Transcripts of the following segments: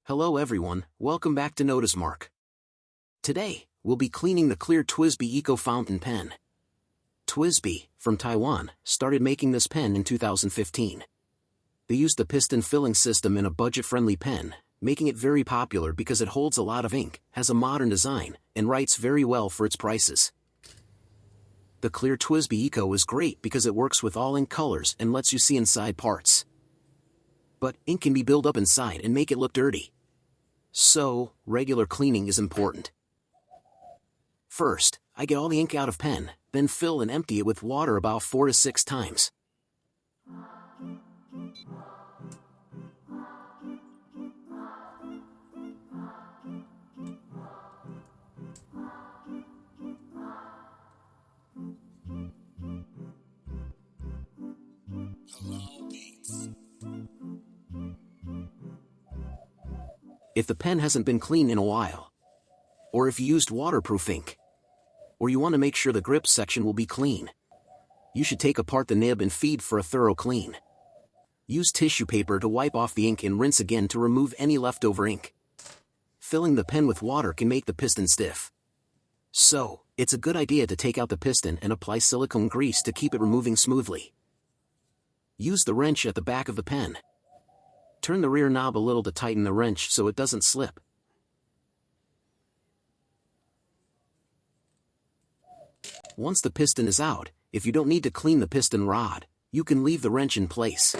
Hello everyone, welcome back to Notice Mark. Today, we'll be cleaning the clear TWSBI Eco Fountain Pen. TWSBI, from Taiwan, started making this pen in 2015. They used the piston filling system in a budget-friendly pen, making it very popular because it holds a lot of ink, has a modern design, and writes very well for its prices. The clear TWSBI Eco is great because it works with all ink colors and lets you see inside parts. But ink can be built up inside and make it look dirty. So, regular cleaning is important. First, I get all the ink out of pen, then fill and empty it with water about 4 to 6 times. If the pen hasn't been cleaned in a while, or if you used waterproof ink, or you want to make sure the grip section will be clean, you should take apart the nib and feed for a thorough clean. Use tissue paper to wipe off the ink and rinse again to remove any leftover ink. Filling the pen with water can make the piston stiff. So, it's a good idea to take out the piston and apply silicone grease to keep it removing smoothly. Use the wrench at the back of the pen. Turn the rear knob a little to tighten the wrench so it doesn't slip. Once the piston is out, if you don't need to clean the piston rod, you can leave the wrench in place.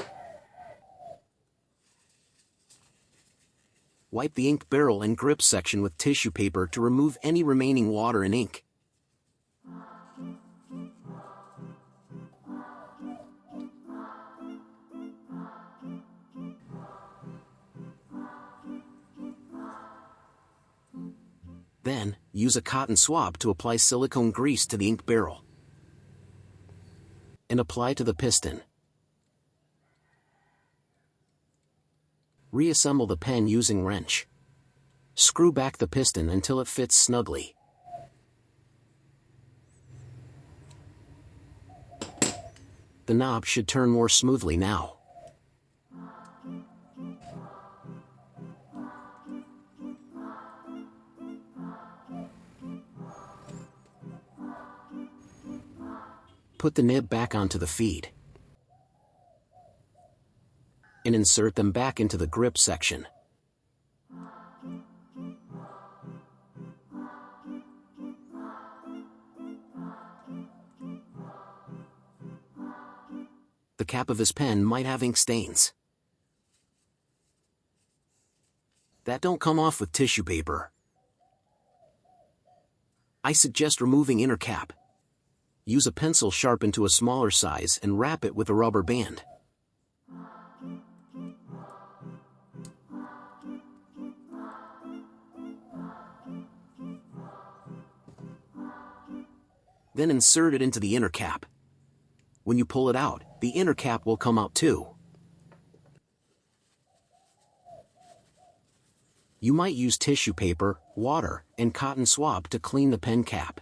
Wipe the ink barrel and grip section with tissue paper to remove any remaining water and ink. Then, use a cotton swab to apply silicone grease to the ink barrel and apply to the piston. Reassemble the pen using wrench. Screw back the piston until it fits snugly. The knob should turn more smoothly now. Put the nib back onto the feed and insert them back into the grip section. The cap of his pen might have ink stains that don't come off with tissue paper. I suggest removing inner cap. Use a pencil sharpened to a smaller size and wrap it with a rubber band. Then insert it into the inner cap. When you pull it out, the inner cap will come out too. You might use tissue paper, water, and cotton swab to clean the pen cap.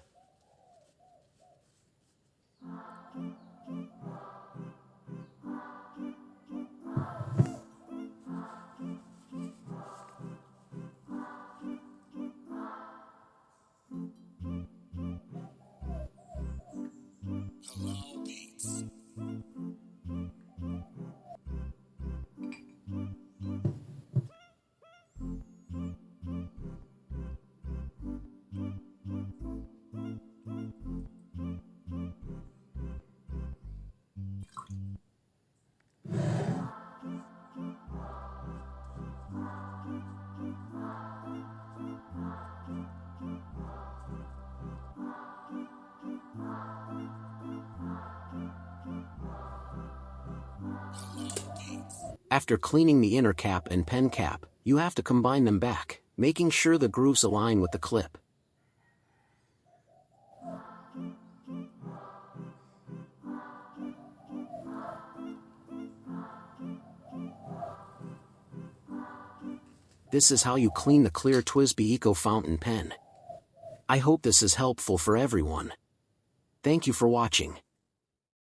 After cleaning the inner cap and pen cap, you have to combine them back, making sure the grooves align with the clip. This is how you clean the clear TWSBI Eco Fountain Pen. I hope this is helpful for everyone. Thank you for watching.